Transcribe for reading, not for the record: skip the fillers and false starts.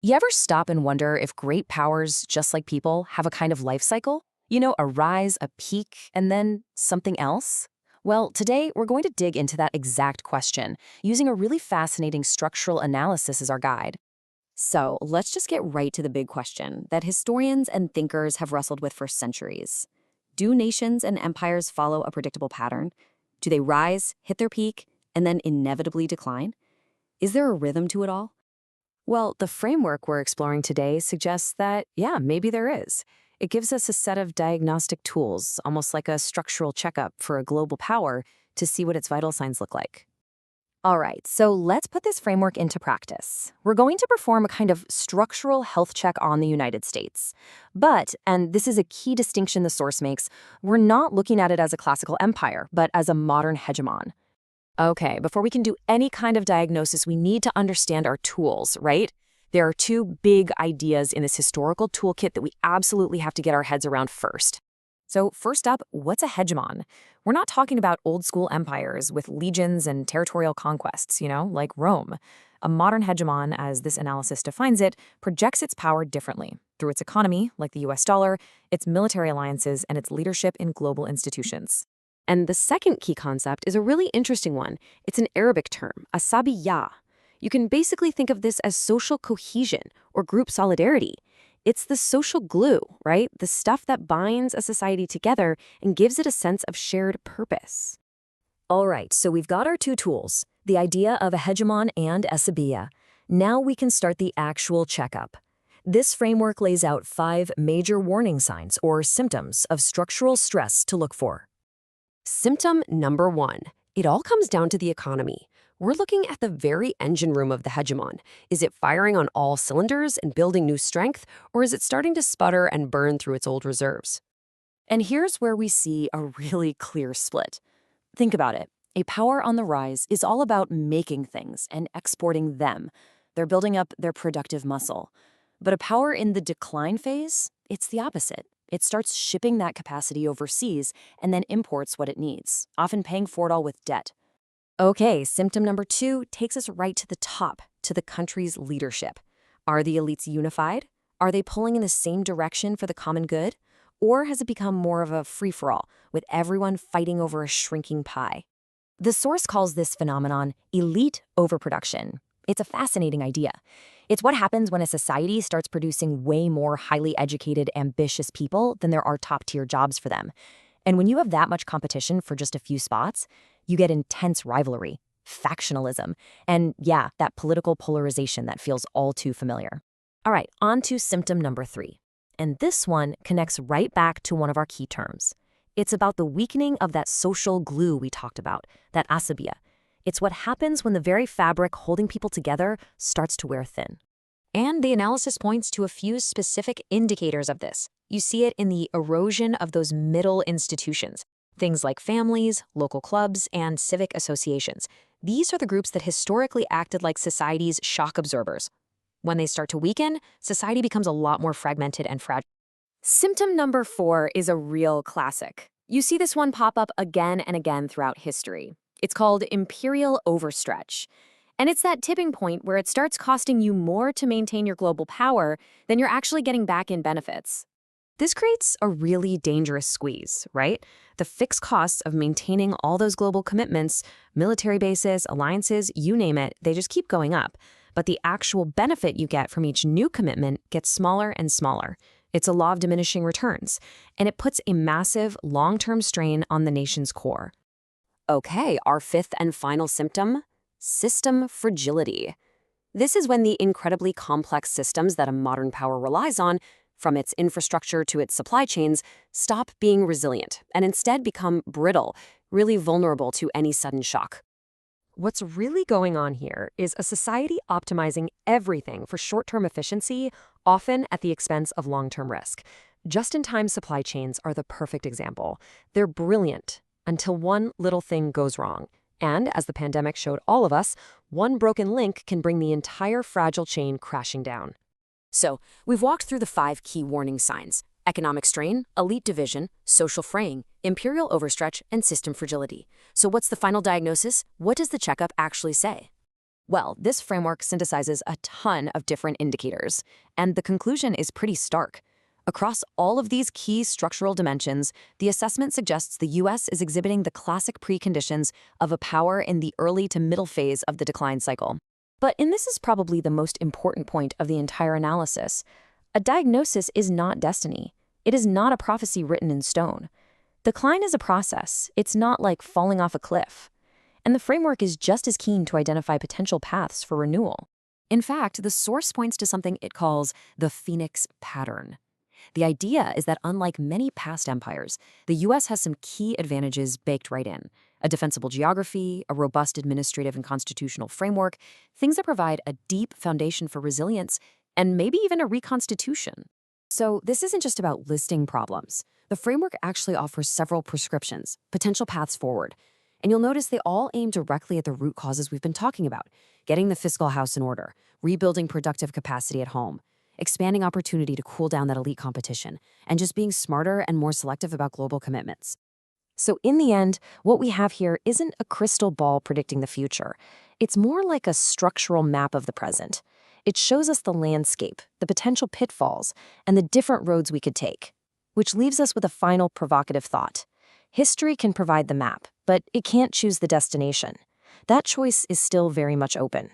You ever stop and wonder if great powers, just like people, have a kind of life cycle? You know, a rise, a peak, and then something else? Well, today we're going to dig into that exact question, using a really fascinating structural analysis as our guide. So let's just get right to the big question that historians and thinkers have wrestled with for centuries. Do nations and empires follow a predictable pattern? Do they rise, hit their peak, and then inevitably decline? Is there a rhythm to it all? Well, the framework we're exploring today suggests that, yeah, maybe there is. It gives us a set of diagnostic tools, almost like a structural checkup for a global power, to see what its vital signs look like. All right, so let's put this framework into practice. We're going to perform a kind of structural health check on the United States. But, and this is a key distinction the source makes, we're not looking at it as a classical empire, but as a modern hegemon. Okay, before we can do any kind of diagnosis, we need to understand our tools, right? There are two big ideas in this historical toolkit that we absolutely have to get our heads around first. So first up, what's a hegemon? We're not talking about old school empires with legions and territorial conquests, like Rome. A modern hegemon, as this analysis defines it, projects its power differently through its economy, like the US dollar, its military alliances, and its leadership in global institutions. And the second key concept is a really interesting one. It's an Arabic term, asabiya. You can basically think of this as social cohesion or group solidarity. It's the social glue, right? The stuff that binds a society together and gives it a sense of shared purpose. All right, so we've got our two tools, the idea of a hegemon and asabiya. Now we can start the actual checkup. This framework lays out 5 major warning signs or symptoms of structural stress to look for. Symptom number 1. It all comes down to the economy. We're looking at the very engine room of the hegemon. Is it firing on all cylinders and building new strength, or is it starting to sputter and burn through its old reserves? And here's where we see a really clear split. Think about it. A power on the rise is all about making things and exporting them. They're building up their productive muscle. But a power in the decline phase, it's the opposite. It starts shipping that capacity overseas and then imports what it needs, often paying for it all with debt. Okay, symptom number 2 takes us right to the top, to the country's leadership. Are the elites unified? Are they pulling in the same direction for the common good? Or has it become more of a free-for-all, with everyone fighting over a shrinking pie? The source calls this phenomenon elite overproduction. It's a fascinating idea. It's what happens when a society starts producing way more highly educated, ambitious people than there are top-tier jobs for them. And when you have that much competition for just a few spots, you get intense rivalry, factionalism, and yeah, that political polarization that feels all too familiar. All right, on to symptom number 3. And this one connects right back to one of our key terms. It's about the weakening of that social glue we talked about, that asabiya. It's what happens when the very fabric holding people together starts to wear thin. And the analysis points to a few specific indicators of this. You see it in the erosion of those middle institutions, things like families, local clubs, and civic associations. These are the groups that historically acted like society's shock absorbers. When they start to weaken, society becomes a lot more fragmented and fragile. Symptom number 4 is a real classic. You see this one pop up again and again throughout history. It's called imperial overstretch. And it's that tipping point where it starts costing you more to maintain your global power than you're actually getting back in benefits. This creates a really dangerous squeeze, right? The fixed costs of maintaining all those global commitments, military bases, alliances, you name it, they just keep going up. But the actual benefit you get from each new commitment gets smaller and smaller. It's a law of diminishing returns, and it puts a massive long-term strain on the nation's core. Okay, our 5th and final symptom, system fragility. This is when the incredibly complex systems that a modern power relies on, from its infrastructure to its supply chains, stop being resilient and instead become brittle, really vulnerable to any sudden shock. What's really going on here is a society optimizing everything for short-term efficiency, often at the expense of long-term risk. Just-in-time supply chains are the perfect example. They're brilliant until one little thing goes wrong. And as the pandemic showed all of us, one broken link can bring the entire fragile chain crashing down. So, we've walked through the 5 key warning signs: economic strain, elite division, social fraying, imperial overstretch, and system fragility. So what's the final diagnosis? What does the checkup actually say? Well, this framework synthesizes a ton of different indicators, and the conclusion is pretty stark. Across all of these key structural dimensions, the assessment suggests the U.S. is exhibiting the classic preconditions of a power in the early to middle phase of the decline cycle. And this is probably the most important point of the entire analysis. A diagnosis is not destiny. It is not a prophecy written in stone. Decline is a process. It's not like falling off a cliff. And the framework is just as keen to identify potential paths for renewal. In fact, the source points to something it calls the Phoenix pattern. The idea is that unlike many past empires, the U.S. has some key advantages baked right in: a defensible geography, a robust administrative and constitutional framework, things that provide a deep foundation for resilience, and maybe even a reconstitution. So this isn't just about listing problems. The framework actually offers several prescriptions, potential paths forward. And you'll notice they all aim directly at the root causes we've been talking about: getting the fiscal house in order, rebuilding productive capacity at home, expanding opportunity to cool down that elite competition, and just being smarter and more selective about global commitments. So in the end, what we have here isn't a crystal ball predicting the future. It's more like a structural map of the present. It shows us the landscape, the potential pitfalls, and the different roads we could take. Which leaves us with a final provocative thought. History can provide the map, but it can't choose the destination. That choice is still very much open.